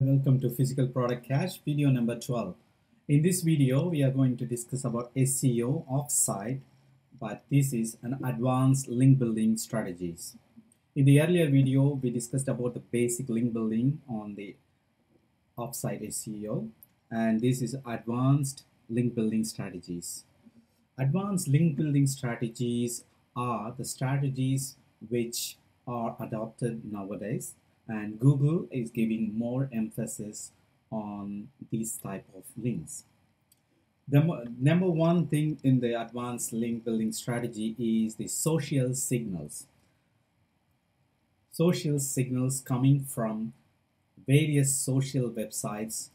Welcome to Physical Product Cache video number 12. In this video, we are going to discuss about SEO offsite, but this is an advanced link building strategies. In the earlier video, we discussed about the basic link building on the offsite SEO, and this is advanced link building strategies. Advanced link building strategies are the strategies which are adopted nowadays, and Google is giving more emphasis on these type of links. The number one thing in the advanced link building strategy is the social signals. Social signals coming from various social websites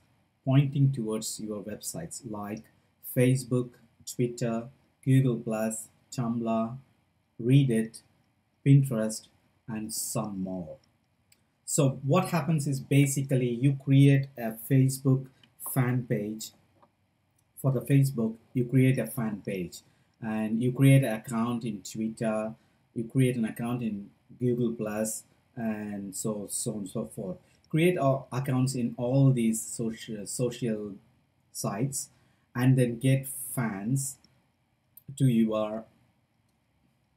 pointing towards your websites like Facebook, Twitter, Google+, Tumblr, Reddit, Pinterest, and some more. So what happens is basically you create a Facebook fan page. For the Facebook, you create a fan page and you create an account in Twitter, you create an account in Google+, and so on and so forth. Create accounts in all these social sites and then get fans to your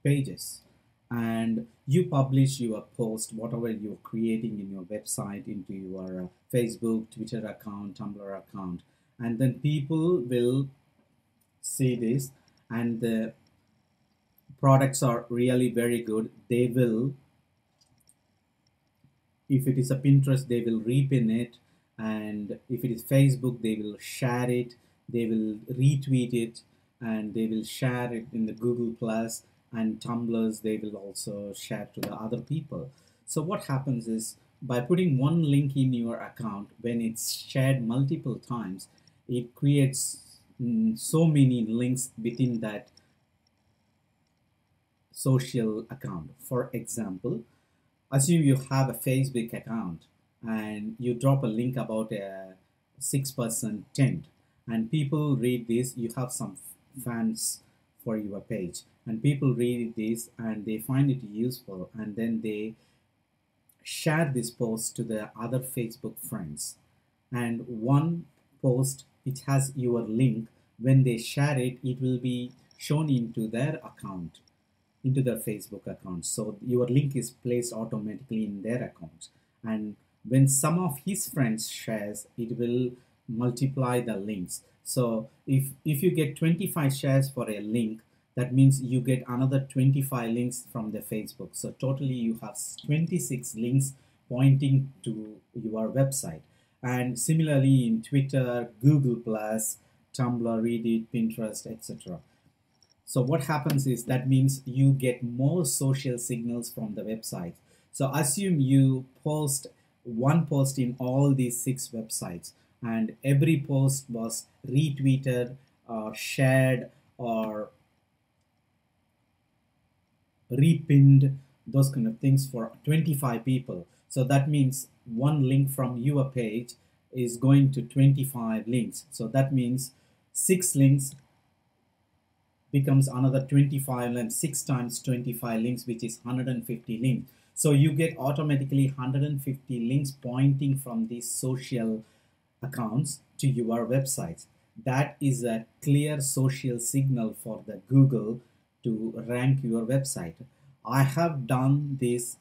pages, and you publish your post, whatever you're creating in your website, into your Facebook, Twitter account, Tumblr account, and then people will see this, and the products are really very good. They will, if it is a Pinterest, they will repin it, and if it is Facebook, they will share it, they will retweet it, and they will share it in the Google+, and Tumblrs, they will also share to the other people. So what happens is, by putting one link in your account, when it's shared multiple times, it creates so many links within that social account. For example, assume you have a Facebook account and you drop a link about a 6% tint, and people read this. You have some fans for your page, and people read this and they find it useful, and then they share this post to their other Facebook friends. And one post which has your link, when they share it, it will be shown into their account, into their Facebook account. So your link is placed automatically in their accounts, and when some of his friends shares, it will multiply the links. So if you get 25 shares for a link, that means you get another 25 links from the Facebook. So totally you have 26 links pointing to your website. And similarly in Twitter, Google+, Tumblr, Reddit, Pinterest, etc. So what happens is, that means you get more social signals from the website. So assume you post one post in all these 6 websites, and every post was retweeted or shared or repinned, those kind of things, for 25 people. So that means one link from your page is going to 25 links. So that means 6 links becomes another 25, and 6 times 25 links, which is 150 links. So you get automatically 150 links pointing from these social accounts to your websites. That is a clear social signal for the Google to rank your website. I have done this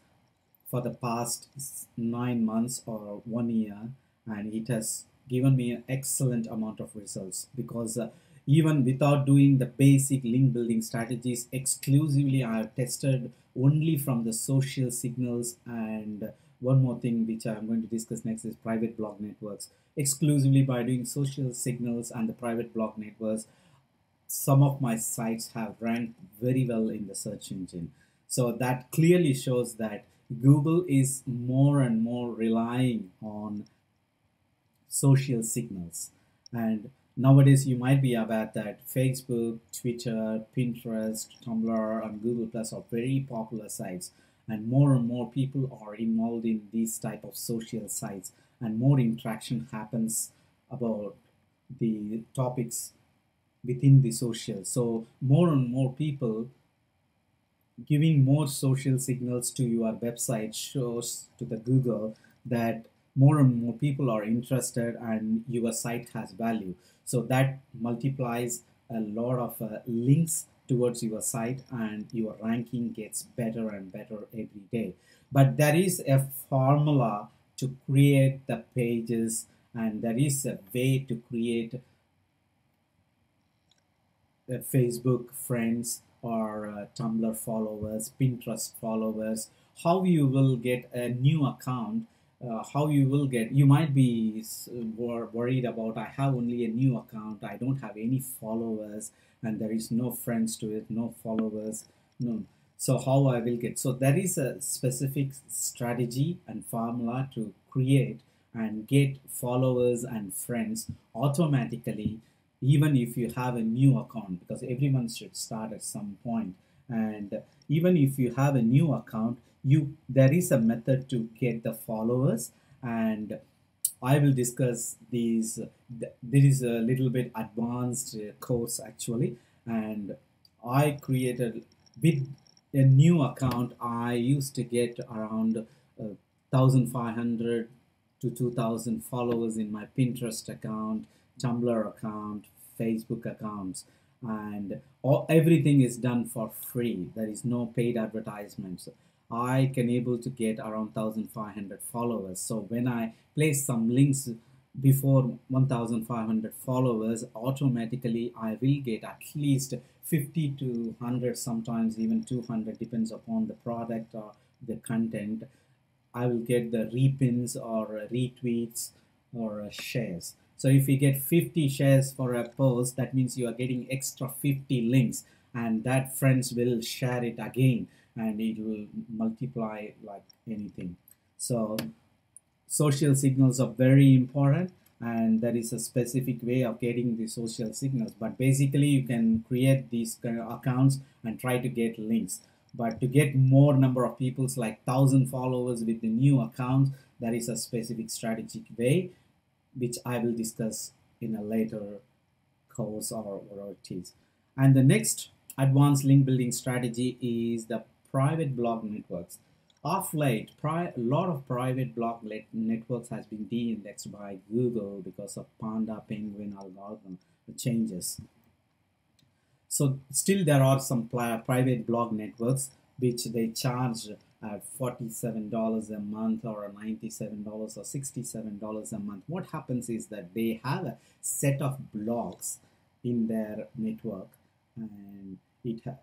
for the past 9 months or 1 year, and it has given me an excellent amount of results, because even without doing the basic link building strategies exclusively, I have tested only from the social signals. And one more thing which I'm going to discuss next is private blog networks. Exclusively by doing social signals and the private blog networks, some of my sites have ranked very well in the search engine. So that clearly shows that Google is more and more relying on social signals. And nowadays you might be aware that Facebook, Twitter, Pinterest, Tumblr, and Google+ are very popular sites, and more people are involved in these type of social sites, and more interaction happens about the topics within the social. So more and more people giving more social signals to your website shows to the Google that more and more people are interested and your site has value. So that multiplies a lot of links towards your site, and your ranking gets better and better every day. But there is a formula to create the pages, and there is a way to create Facebook friends or Tumblr followers, Pinterest followers, how you will get a new account, how you will get, you might be worried about, I have only a new account, I don't have any followers, and there is no friends to it, no followers, no. So how I will get, so there is a specific strategy and formula to create and get followers and friends automatically, even if you have a new account, because everyone should start at some point. And even if you have a new account, you there is a method to get the followers, and I will discuss these. There is a little bit advanced course actually, and I created with a new account. I used to get around 1,500 to 2,000 followers in my Pinterest account, Tumblr account, Facebook accounts, and everything is done for free. There is no paid advertisements. I can able to get around 1,500 followers. So when I place some links before 1,500 followers, automatically I will get at least 50 to 100, sometimes even 200, depends upon the product or the content. I will get the repins or retweets or shares. So if you get 50 shares for a post, that means you are getting extra 50 links, and that friends will share it again, and it will multiply like anything. So social signals are very important, and there is a specific way of getting the social signals. But basically you can create these kind of accounts and try to get links. But to get more number of people's like 1,000 followers with the new accounts, there is a specific strategic way which I will discuss in a later course or it is. And the next advanced link building strategy is the private blog networks. Of late, a lot of private blog networks has been de-indexed by Google because of Panda Penguin algorithm changes. So still there are some private blog networks which they charge at $47 a month or $97 or $67 a month. What happens is that they have a set of blogs in their network, and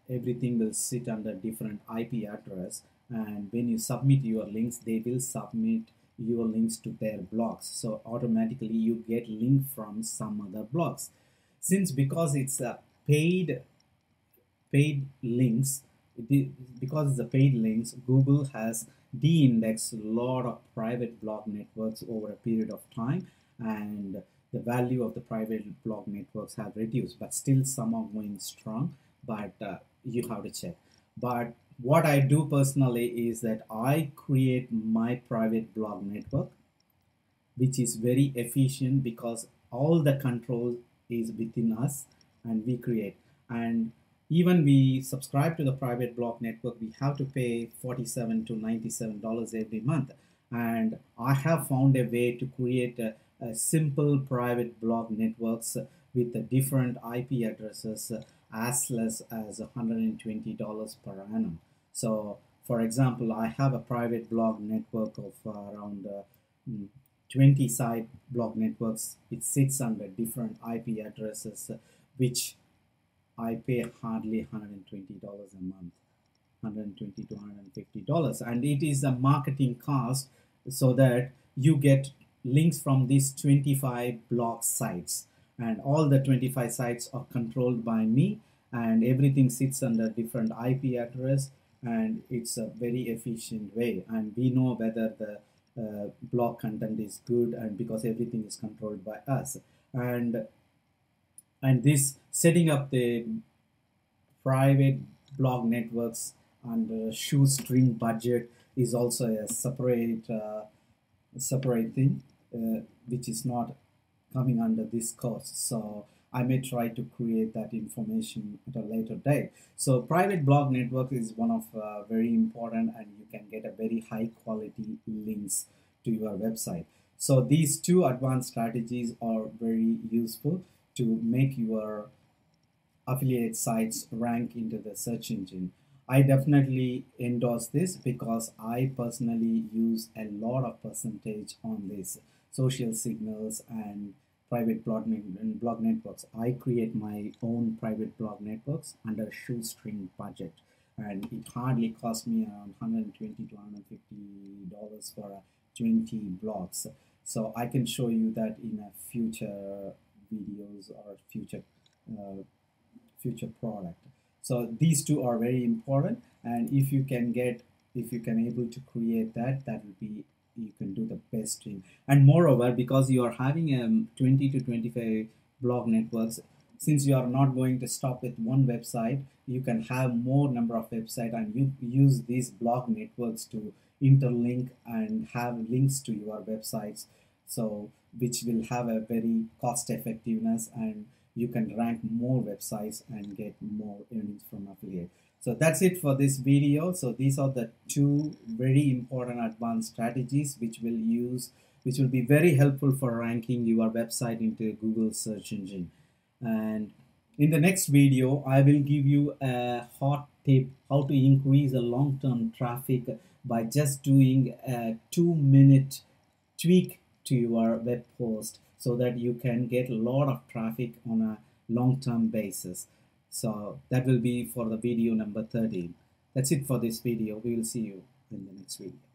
everything will sit under different IP address, and when you submit your links, they will submit your links to their blogs. So automatically you get link from some other blogs. Because it's a paid links, because the paid links, Google has de-indexed a lot of private blog networks over a period of time, and the value of the private blog networks have reduced, but still some are going strong. But you have to check. But what I do personally is that I create my private blog network, which is very efficient because all the control is within us, and we create. And even we subscribe to the private blog network, we have to pay $47 to $97 every month. And I have found a way to create a simple private blog networks with the different IP addresses as less as $120 per annum. So for example, I have a private blog network of around 20 site blog networks. It sits under different IP addresses, which I pay hardly $120 a month, $120 to $150, and it is a marketing cost, so that you get links from these 25 blog sites, and all the 25 sites are controlled by me, and everything sits under different IP address, and it's a very efficient way, and we know whether the blog content is good, and because everything is controlled by us. And this setting up the private blog networks under shoestring budget is also a separate thing, which is not coming under this course. So I may try to create that information at a later date. So private blog network is one of very important, and you can get a very high quality links to your website. So these two advanced strategies are very useful to make your affiliate sites rank into the search engine. I definitely endorse this because I personally use a lot of percentage on this social signals and private blog networks. I create my own private blog networks under shoestring budget, and it hardly cost me around 120 to 150 dollars for 20 blogs. So I can show you that in a future videos or uh, future product. So these two are very important, and if you can able to create that, that will be, you can do the best thing. And moreover, because you are having 20 to 25 blog networks, since you are not going to stop with one website, you can have more number of websites, and you use these blog networks to interlink and have links to your websites, so which will have a very cost effectiveness, and you can rank more websites and get more earnings from affiliate. So that's it for this video. So these are the two very important advanced strategies which will be very helpful for ranking your website into Google search engine. And in the next video, I will give you a hot tip how to increase a long-term traffic by just doing a 2-minute tweak to your web post, so that you can get a lot of traffic on a long-term basis. So that will be for the video number 13. That's it for this video. We will see you in the next video.